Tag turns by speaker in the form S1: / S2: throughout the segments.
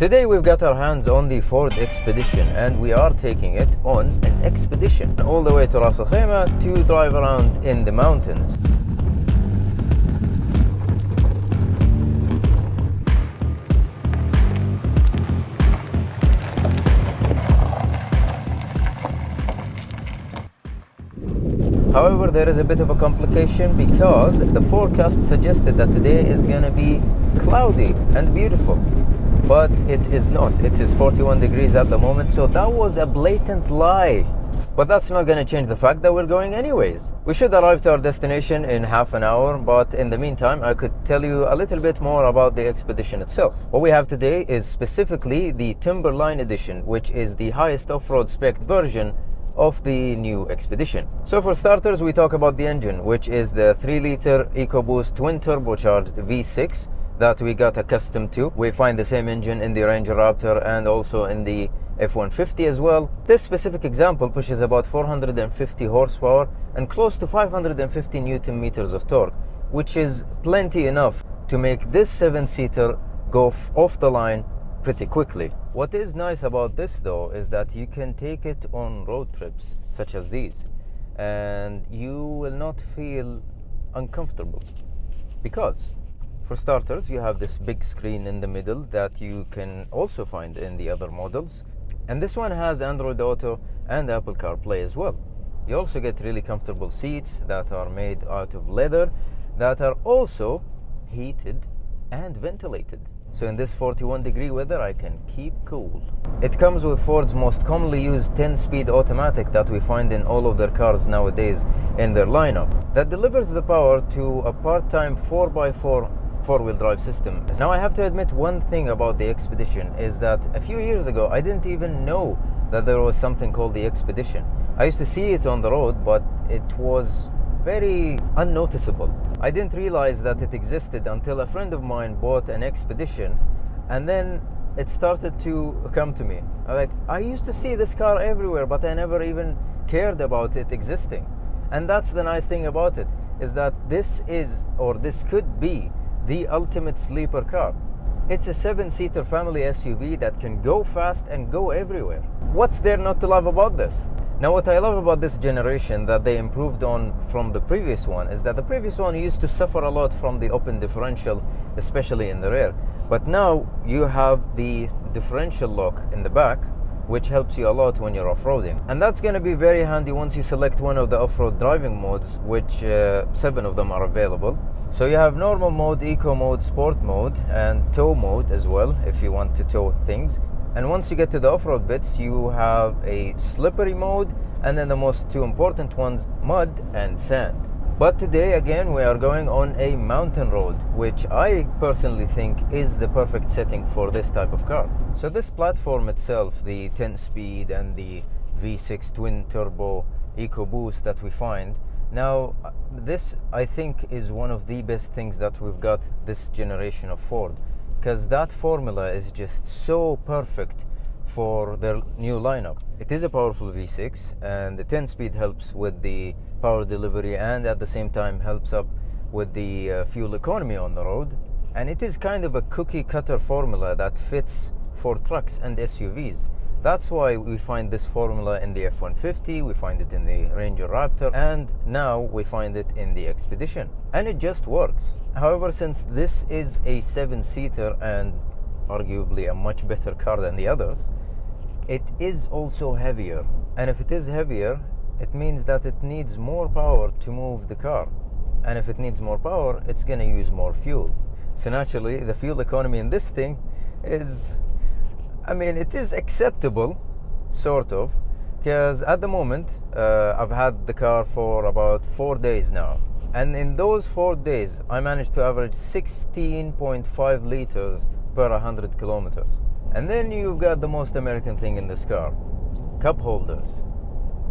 S1: Today we've got our hands on the Ford Expedition and we are taking it on an expedition all the way to Ras Al Khaimah to drive around in the mountains. However, there is a bit of a complication because the forecast suggested that today is going to be cloudy and beautiful. But it is not. It is 41 degrees at the moment, so that was a blatant lie. But that's not going to change the fact that we're going anyways. We should arrive to our destination in half an hour, but in the meantime, I could tell you a little bit more about the expedition itself. What we have today is specifically the Timberline edition, which is the highest off-road spec version of the new Expedition. So for starters, we talk about the engine, which is the 3-liter EcoBoost twin turbocharged V6 that we got accustomed to. We find the same engine in the Ranger Raptor and also in the F-150 as well. This specific example pushes about 450 horsepower and close to 550 Newton meters of torque, which is plenty enough to make this 7-seater go off the line pretty quickly. What is nice about this though is that you can take it on road trips such as these and you will not feel uncomfortable because, for starters, you have this big screen in the middle that you can also find in the other models, and this one has Android Auto and Apple CarPlay as well. You also get really comfortable seats that are made out of leather that are also heated and ventilated. So in this 41-degree weather, I can keep cool. It comes with Ford's most commonly used 10-speed automatic that we find in all of their cars nowadays in their lineup, that delivers the power to a part-time 4x4 four-wheel drive system. Now I have to admit one thing about the Expedition is that a few years ago I didn't even know that there was something called the Expedition. I used to see it on the road, but it was very unnoticeable. I didn't realize that it existed until a friend of mine bought an Expedition, and then it started to come to me. I used to see this car everywhere, but I never even cared about it existing. And that's the nice thing about it, is that this could be the ultimate sleeper car. It's a 7-seater family SUV that can go fast and go everywhere. What's there not to love about this? Now, what I love about this generation that they improved on from the previous one is that the previous one used to suffer a lot from the open differential, especially in the rear. But now you have the differential lock in the back, which helps you a lot when you're off-roading. And that's going to be very handy once you select one of the off-road driving modes, which 7 of them are available. So you have normal mode, eco mode, sport mode, and tow mode as well, if you want to tow things. And once you get to the off-road bits, you have a slippery mode, and then the most two important ones, mud and sand. But today, again, we are going on a mountain road, which I personally think is the perfect setting for this type of car. So this platform itself, the 10-speed and the V6 twin-turbo EcoBoost that we find, now this I think is one of the best things that we've got this generation of Ford, because that formula is just so perfect for their new lineup. It is a powerful V6, and the 10-speed helps with the power delivery and at the same time helps up with the fuel economy on the road. And it is kind of a cookie cutter formula that fits for trucks and SUVs. That's why we find this formula in the F-150, we find it in the Ranger Raptor, and now we find it in the Expedition. And it just works. However, since this is a 7-seater and arguably a much better car than the others, it is also heavier. And if it is heavier, it means that it needs more power to move the car. And if it needs more power, it's going to use more fuel. So naturally, the fuel economy in this thing is, it is acceptable, sort of, because at the moment, I've had the car for about 4 days now. And in those 4 days, I managed to average 16.5 liters per 100 kilometers. And then you've got the most American thing in this car, cup holders.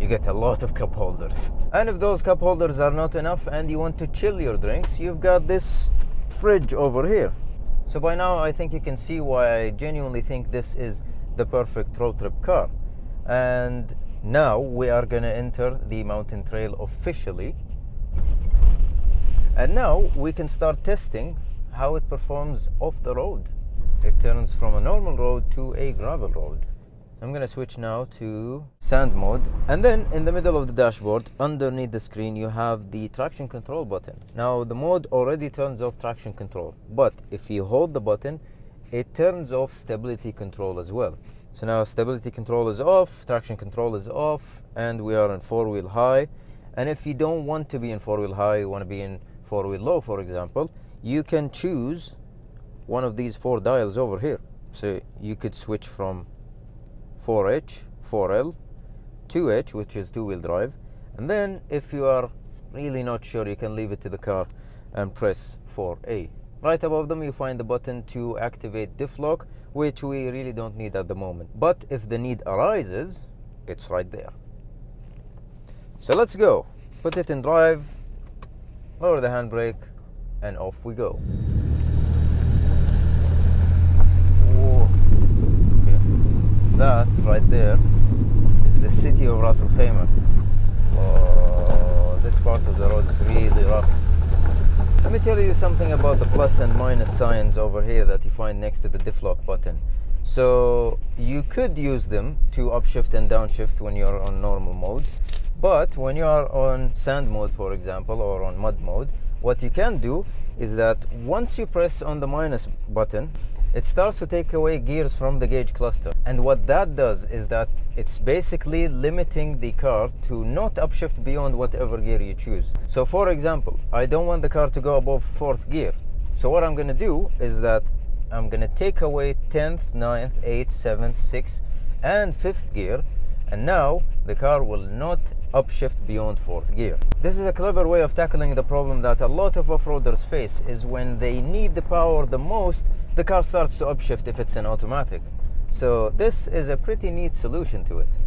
S1: You get a lot of cup holders. And if those cup holders are not enough and you want to chill your drinks, you've got this fridge over here. So by now, I think you can see why I genuinely think this is the perfect road trip car. And now we are gonna enter the mountain trail officially. And now we can start testing how it performs off the road. it turns from a normal road to a gravel road. I'm gonna switch now to sand mode, and then in the middle of the dashboard underneath the screen you have the traction control button. Now the mode already turns off traction control, but if you hold the button it turns off stability control as well. So now stability control is off, traction control is off, and we are in 4-wheel high. And if you don't want to be in 4-wheel high, you want to be in 4-wheel low, for example, you can choose one of these 4 dials over here. So you could switch from 4H, 4L, 2H, which is 2-wheel drive, and then if you are really not sure, you can leave it to the car and press 4A. Right above them you find the button to activate diff lock, which we really don't need at the moment, but if the need arises, it's right there. So let's go. Put it in drive, lower the handbrake, and off we go. Whoa. Okay. That right there is the city of Ras Al Khaimah. Oh, this part of the road is really rough. Let me tell you something about the plus and minus signs over here that you find next to the diff lock button. So you could use them to upshift and downshift when you're on normal modes, but when you are on sand mode, for example, or on mud mode, what you can do is that once you press on the minus button, it starts to take away gears from the gauge cluster. And what that does is that it's basically limiting the car to not upshift beyond whatever gear you choose. So for example, I don't want the car to go above 4th gear. So what I'm going to do is that I'm going to take away 10th, 9th, 8th, 7th, 6th, and 5th gear. And now the car will not upshift beyond 4th gear. This is a clever way of tackling the problem that a lot of off-roaders face, is when they need the power the most, the car starts to upshift if it's an automatic. So this is a pretty neat solution to it.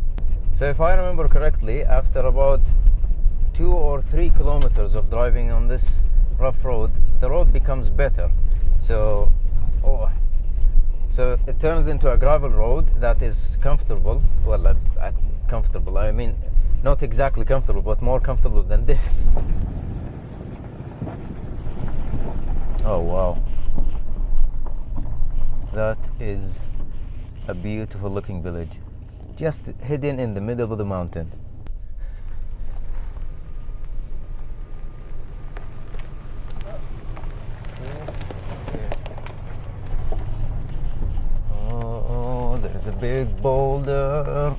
S1: So if I remember correctly, after about 2 or 3 kilometers of driving on this rough road, the road becomes better. So it turns into a gravel road that is comfortable. Well, comfortable, I mean, not exactly comfortable, but more comfortable than this. Oh wow, that is a beautiful looking village, just hidden in the middle of the mountains. Oh, there's a big boulder.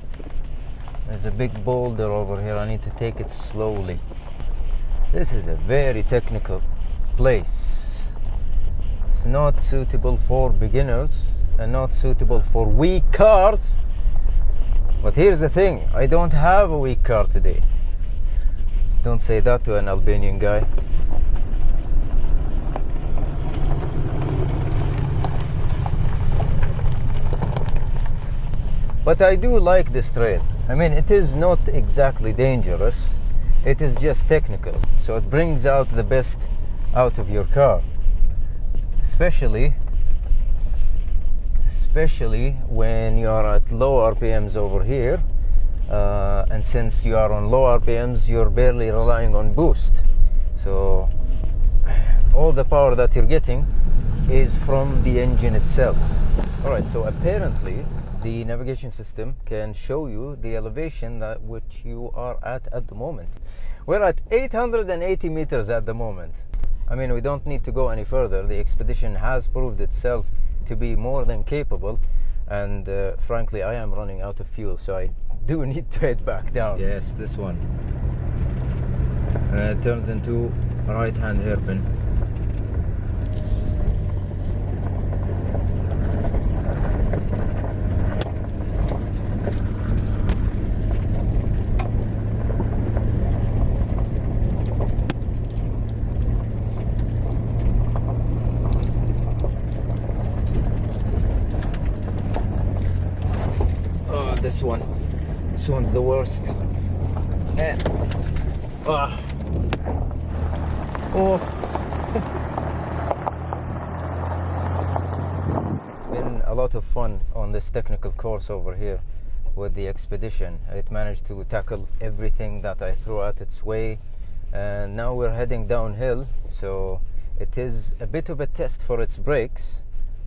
S1: There's a big boulder over here. I need to take it slowly. This is a very technical place. It's not suitable for beginners and not suitable for weak cars. But here's the thing, I don't have a weak car today. Don't say that to an Albanian guy. But I do like this trail. I mean, it is not exactly dangerous, it is just technical. So it brings out the best out of your car. Especially when you are at low RPMs over here. And since you are on low RPMs, you're barely relying on boost. So all the power that you're getting is from the engine itself. Alright, so apparently the navigation system can show you the elevation that which you are at the moment. We're at 880 meters at the moment. I mean, we don't need to go any further. The Expedition has proved itself to be more than capable, and frankly, I am running out of fuel, so I do need to head back down. Yes, this one. It turns into a right-hand hairpin. This one's the worst. It's been a lot of fun on this technical course over here with the Expedition. It managed to tackle everything that I threw at its way, and now we're heading downhill, so it is a bit of a test for its brakes,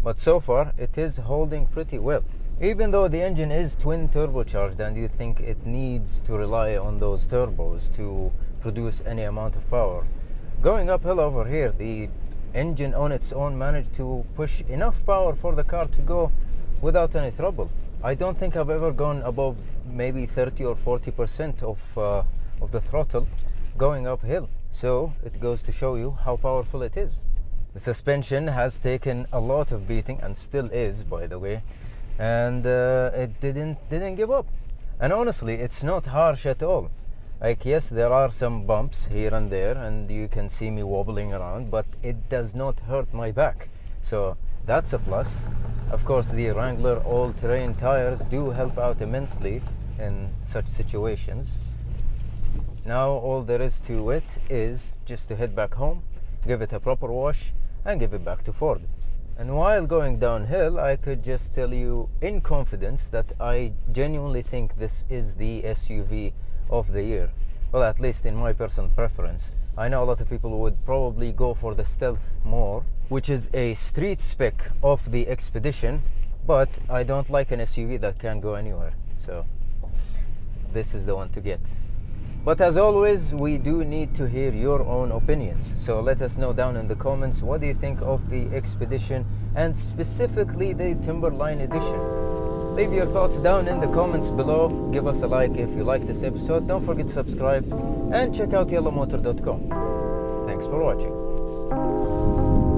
S1: but so far it is holding pretty well. Even though the engine is twin turbocharged and you think it needs to rely on those turbos to produce any amount of power, going uphill over here, the engine on its own managed to push enough power for the car to go without any trouble. I don't think I've ever gone above maybe 30 or 40% of the throttle going uphill. So it goes to show you how powerful it is. The suspension has taken a lot of beating and still is, by the way, and it didn't give up. And honestly, it's not harsh at all. Like, yes, there are some bumps here and there and you can see me wobbling around, but it does not hurt my back, so that's a plus. Of course, the Wrangler all-terrain tires do help out immensely in such situations. Now all there is to it is just to head back home, give it a proper wash and give it back to Ford. And while going downhill, I could just tell you in confidence that I genuinely think this is the SUV of the year. Well, at least in my personal preference. I know a lot of people would probably go for the Stealth more, which is a street spec of the Expedition, but I don't like an SUV that can go anywhere, so this is the one to get. But as always, we do need to hear your own opinions, so let us know down in the comments, what do you think of the Expedition and specifically the Timberline edition? Leave your thoughts down in the comments below, give us a like if you like this episode, don't forget to subscribe and check out YallaMotor.com. Thanks for watching.